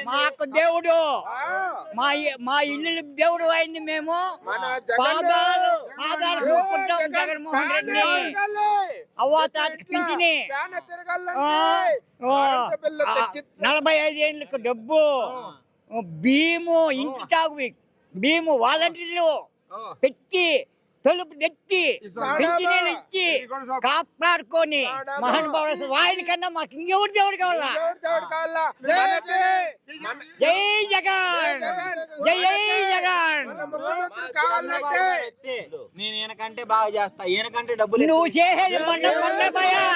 మాకు దేవుడు మా ఇల్లు దేవుడు అయింది. మేము పాదాలు చూపుకుంటాం జగన్మోహన్ రెడ్డిని. అవ్వ తాతకి పింఛని 45 ఏళ్ళకు డబ్బు, భీము, ఇంటి తాగు భీము, వాలంటీర్లు పెట్టి తలుపు నెట్టి పింఛనీళ్ళు ఇచ్చి కాపాడుకొని మహానుభావుడు ఆయన కన్నా మాకు ఇంకెవరు దేవుడు కావాలా? జై జగన్, జై జగన్. నేను ఈయనకంటే బాగా చేస్తా, ఈయనకంటే డబ్బులు నువ్వు చేసేది మండపయ్యా,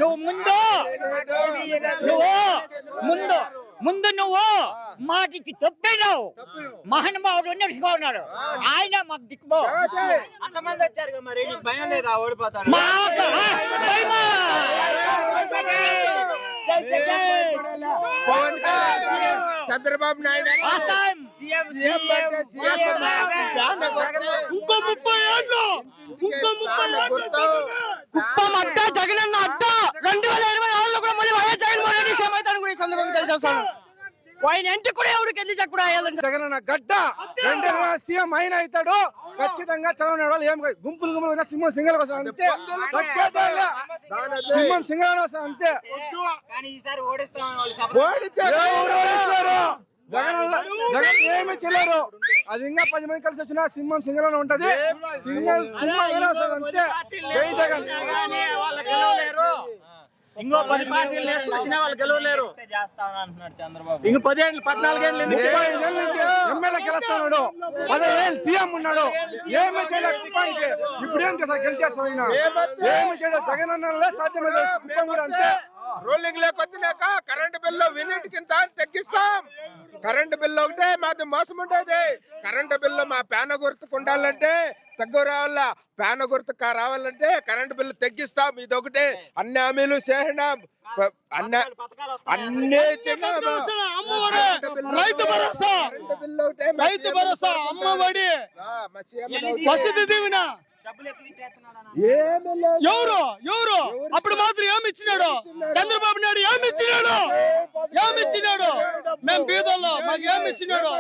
నువ్వు ముందు నువ్వు మాటికి తప్పేనావు. మహానుభావుడు నడుచుకున్నాడు ఆయన, మాకు దిక్కుపో. అంతమంది వచ్చారు మరి, భయం లేదా ఓడిపోతాడు? చంద్రబాబు నాయుడు ఇంకో 30 ఏళ్ళు కుప్పం అడ్డ, జగనన్న అడ్డ. 2024లో కూడా మళ్ళీ వైఎస్ జగన్మోహన్ రెడ్డి సీఎం అవుతారని కూడా ఈ సందర్భంగా తెలియజేస్తాను. ఆయన ఇంటికి కూడా ఎవరికి ఎదిగి కూడా జగనన్న గడ్డ 2 సీఎం అయిన అవుతాడు ఖచ్చితంగా. చంద్రబాబు నాయుడు ఏం గుంపులు సింహం సింగల్ వస్తా అంతే, సింహం సింగల్ వస్తా అంతే. జగన్ ఏమి చేయలేరు. అది ఇంకా 10 మంది కలిసి వచ్చినా సింహం సింగల్ ఉంటది. సింహం అంతే. జై జగన్. ఇంకో 10 పార్టీలు వచ్చినా వాళ్ళు గెలవలేరు. ఇంకో 10 ఏళ్ళు 14 ఏళ్ళు ఎమ్మెల్యే గెలుస్తున్నాడు, 15 ఏళ్ళు సీఎం ఉన్నాడు. ఏమి చేయలేదు కుప్పానికి. ఇప్పుడేం గెలిచేస్తాం, ఏమి చేయలేదు. జగన్ అన్న సాధ్యమైతే కుప్పం కూడా అంతే. రూలింగ్ లేకొచ్చినాక కరెంటు బిల్లు విన్నిటికింత తగ్గిస్తాం. కరెంటు బిల్లు ఒకటే మాది మోసం ఉండేది. కరెంటు బిల్లు మా పేన గుర్తుకు ఉండాలంటే తక్కువ రావాలా, పేన గుర్తుకు రావాలంటే కరెంటు బిల్లు తగ్గిస్తాం. ఇది ఒకటే. అన్ని హామీలు చేసినాం, అన్ని రైతు భరోసా, రైతు భరోసా, అమ్మఒడి, వసతి దీవెన. ఎవరు అప్పుడు మాత్రం ఏమి ఇచ్చినాడు? చంద్రబాబు నాయుడు ఏమి ఇచ్చినాడు? మేము బీదల్లో మాకు ఏమి ఇచ్చినాడు?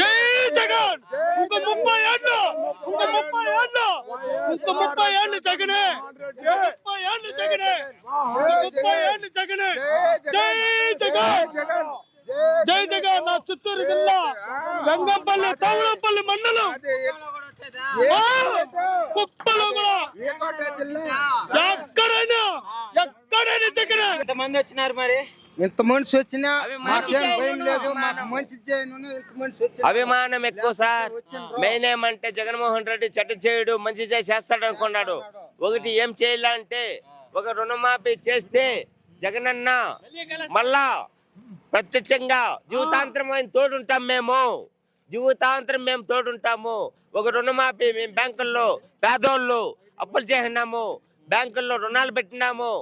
జై జగన్. ఇంకో 30 ఏళ్ళు జగనే, 30 ఏళ్ళు జగనే. జై జగన్, జై జగన్. నా చిత్తూరు జిల్లా గంగంపల్లి, తవడంపల్లి మండలం, కుప్పలో కూడా ఎక్కడైనా జగన్. ఎంతమంది వచ్చినారు మరి? ఇంత మనిషి వచ్చినా మాకేం భయం లేదు. మాకు మంచి అభిమానం ఎక్కువ సార్. మెయిన్ ఏమంటే జగన్మోహన్ రెడ్డి చెడ్డ చేయడు, మంచి చేస్తాడు అనుకున్నాడు. ఒకటి ఏం చేయాలంటే, ఒక రుణమాఫీ చేస్తే జగనన్న మళ్ళా ప్రత్యక్షంగా జీవితాంతరం ఆయన తోడుంటాం. జీవితాంతరం మేము తోడుంటాము. ఒక రుణమాఫీ మేము బ్యాంకుల్లో పేదోళ్ళు అప్పులు చేసినాము, బ్యాంకుల్లో రుణాలు పెట్టినాము.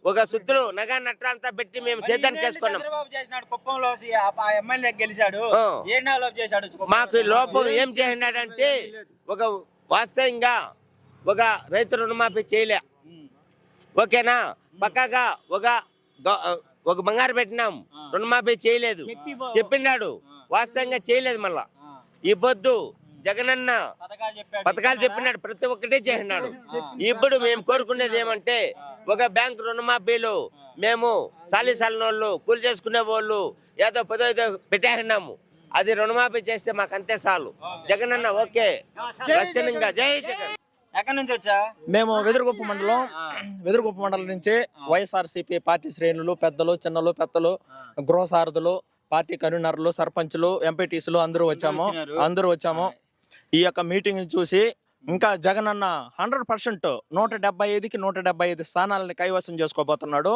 ఒక సుద్దులు నగా నట్ర అంతా పెట్టి మేము చేద్దానికి వేసుకున్నాం. మాకు లోపం ఏం చేసినాడంటే, ఒక వాస్తవంగా ఒక రైతు రుణమాఫీ చేయలే, ఓకేనా. పక్కగా ఒక బంగారు పెట్టినాం, రుణమాఫీ చేయలేదు చెప్పినాడు, వాస్తవంగా చేయలేదు. మళ్ళా ఈ పొద్దు జగనన్న పథకాలు చెప్పినాడు, ప్రతి ఒక్కటే చేసినాడు. ఇప్పుడు మేము కోరుకునేది ఏమంటే, ఒక బ్యాంక్ రుణమాఫీలు మేము సాలిసాలినోళ్ళు, కూలి చేసుకునే వాళ్ళు ఏదో 10 పెట్టేసినాము. అది రుణమాఫీ చేస్తే మాకు అంతే చాలు. జగనన్న ఓకే లక్షణంగా. జై జగన్. ఎక్కడి నుంచి వచ్చా? మేము వెదురుగుప్ప మండలం నుంచి వైఎస్ఆర్సీపీ పార్టీ శ్రేణులు, పెద్దలు, చిన్నలు, పెద్దలు, గృహసారథులు, పార్టీ కన్వీనర్లు, సర్పంచులు, ఎంపీటీసీలు అందరూ వచ్చాము. ఈ యొక్క మీటింగ్ చూసి ఇంకా జగనన్న 100% 175కి 175 స్థానాలని కైవసం చేసుకోబోతున్నాడు.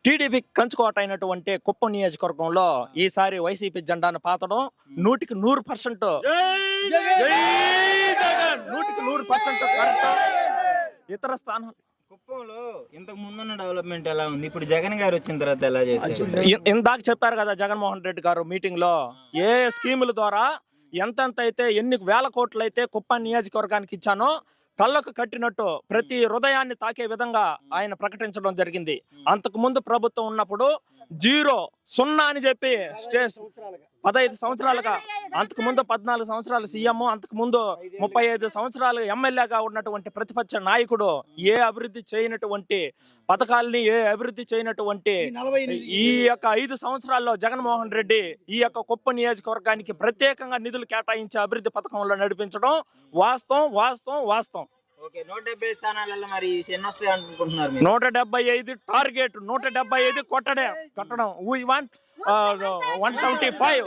టీడీపీ కంచుకోట అయినటువంటి కుప్పం నియోజకవర్గంలో ఈసారి వైసీపీ జెండాను పాతడం 100కి 100%. 100% కరెక్ట్. ఇతర స్థానాలు కుప్పంలో ఇంతకు ముందున్న డెవలప్మెంట్ ఎలా ఉంది, ఇప్పుడు జగన్ గారు వచ్చిన తర్వాత ఎలా చేశారు? ఇందాక చెప్పారు కదా జగన్మోహన్ రెడ్డి గారు మీటింగ్ లో, ఏ స్కీముల ద్వారా ఎంతెంత అయితే, ఎన్ని వేల కోట్లు అయితే కుప్పం నియోజకవర్గానికి ఇచ్చానో కళ్ళకు కట్టినట్టు ప్రతి హృదయాన్ని తాకే విధంగా ఆయన ప్రకటించడం జరిగింది. అంతకు ముందు ప్రభుత్వం ఉన్నప్పుడు 0 అని చెప్పి 15 సంవత్సరాలుగా, అంతకు ముందు 14 సంవత్సరాలు సీఎం, అంతకు ముందు 35 సంవత్సరాలు ఎమ్మెల్యేగా ఉన్నటువంటి ప్రతిపక్ష నాయకుడు ఏ అభివృద్ధి చేయనటువంటి పథకాలని, ఏ అభివృద్ధి చేయనటువంటి ఈ యొక్క 5 సంవత్సరాల్లో జగన్మోహన్ రెడ్డి ఈ యొక్క కుప్పం నియోజకవర్గానికి ప్రత్యేకంగా నిధులు కేటాయించి అభివృద్ధి పథకంలో నడిపించడం వాస్తవం. ఓకే, 170 స్థానాలలో మరి ఎన్ని వస్తాయి అనుకుంటున్నారు మీరు? 175 టార్గెట్, 175 కొట్టడం. We want 175.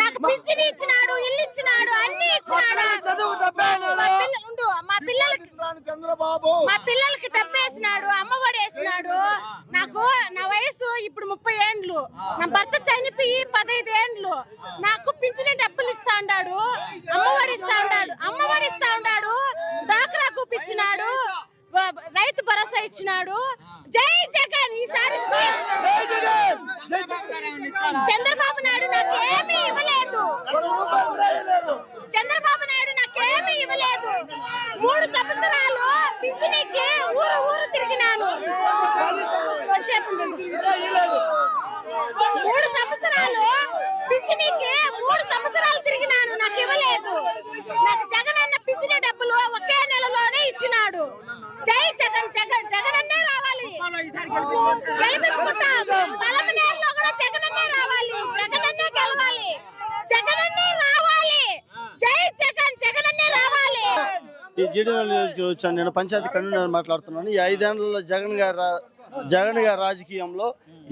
నాకు పింఛన్ ఇచ్చినాడు, ఇల్లు ఇచ్చినాడు, అన్ని ఇచ్చినాడు. మా పిల్లలకి డబ్బేసినాడు, అమ్మఒడి వేసినాడు. నాకు నా వయసు ఇప్పుడు 30 ఏండ్లు, నా భర్త చనిపోయి 15 ఏండ్లు. నాకు పింఛన్ డబ్బులు ఇస్తా ఉన్నాడు, అమ్మఒడి ఇస్తా ఉన్నాడు, డాక్రా కూపించినాడు, రైతు భరోసా ఇచ్చినాడు. జై జగన్. ఈసారి చంద్రబాబు నాయుడు నాకేమీ ఇవ్వలేదు. 3 సంవత్సరాలు పింఛనీకి ఊరు తిరిగినాను. 3 సంవత్సరాలు పింఛనీకి 3 సంవత్సరాలు తిరిగినాను, నాకు ఇవ్వలేదు. నాకు జగన్ అన్న పింఛనీ డబ్బులు ఒకే నెలలోనే ఇచ్చినాడు. జై జగన్. జగన్ అన్నే రావాలి, గెలిపించుకుంటాం. పలమనేరులో కూడా జగన్ అన్నే రావాలి, జగన్ అన్నే గెలవాలి, జగన్ అన్నే రావాలి. జై జగన్. జగన్ అన్నే రావాలి. ఈ జీడిమెట్ల నియోజకవర్గం వచ్చాను. నేను పంచాయతీ కన్వీనర్ మాట్లాడుతున్నాను. ఈ 5 ఏళ్లలో జగన్ గారి రాజకీయంలో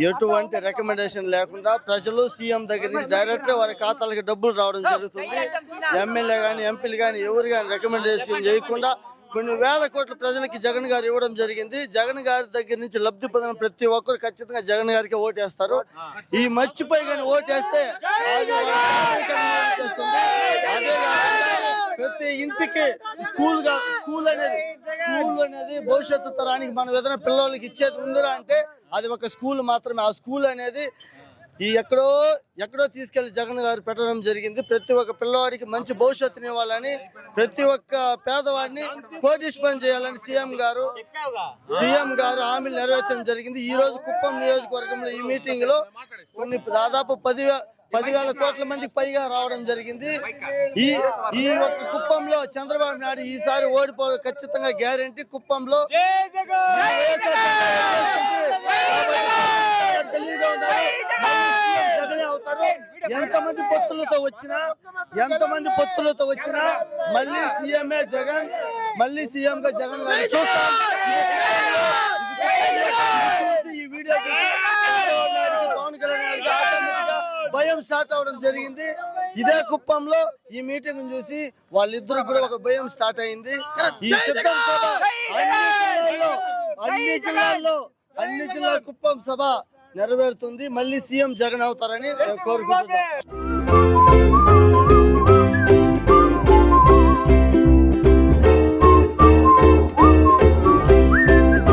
ఎటువంటి రికమెండేషన్ లేకుండా ప్రజలు సీఎం దగ్గర నుంచి డైరెక్ట్ వారి ఖాతాలకు డబ్బులు రావడం జరుగుతుంది. ఎమ్మెల్యే కానీ ఎంపీలు కానీ ఎవరు కానీ రికమెండేషన్ చేయకుండా కొన్ని వేల కోట్ల ప్రజలకి జగన్ గారు ఇవ్వడం జరిగింది. జగన్ గారి దగ్గర నుంచి లబ్ధి పొందిన ప్రతి ఒక్కరు ఖచ్చితంగా జగన్ గారికి ఓటేస్తారు. ఈ మర్చిపోయి కానీ ఓటేస్తే అది చేస్తుంది. అదే కాకుండా ప్రతి ఇంటికి స్కూల్ అనేది భవిష్యత్తు తరానికి మనం ఏదైనా పిల్లలకి ఇచ్చేది ఉందిరా అంటే అది ఒక స్కూల్ మాత్రమే. ఆ స్కూల్ అనేది ఈ ఎక్కడో తీసుకెళ్లి జగన్ గారు పెట్టడం జరిగింది. ప్రతి ఒక్క పిల్లవాడికి మంచి భవిష్యత్తుని ఇవ్వాలని, ప్రతి ఒక్క పేదవాడిని కోటీశ్వరం చేయాలని సీఎం గారు హామీలు నెరవేర్చడం జరిగింది. ఈ రోజు కుప్పం నియోజకవర్గంలో ఈ మీటింగ్ లో దాదాపు 10,000 కోట్ల మందికి పైగా రావడం జరిగింది. ఈ ఒక్క కుప్పంలో చంద్రబాబు నాయుడు ఈసారి ఓడిపోవడం ఖచ్చితంగా గ్యారెంటీ. కుప్పంలో తెలివిగా ఉన్నారు, జగనే అవుతారు. ఎంతమంది పొత్తులతో వచ్చినా మళ్ళీ సీఎంఏ జగన్, మళ్ళీ సీఎం గా జగన్ గారిని చూస్తాం. చూసి ఈ వీడియో చూసి పవన్ కళ్యాణ్ భయం స్టార్ట్ అవడం జరిగింది. ఇదే కుప్పంలో ఈ మీటింగ్ చూసి వాళ్ళిద్దరు కూడా ఒక భయం స్టార్ట్ అయింది. ఈ సిద్ధం సభ అన్ని జిల్లాల కుప్పం సభ నెరవేరుతుంది. మళ్ళీ సీఎం జగన్ అవుతారని మేము కోరుకుంటున్నాం.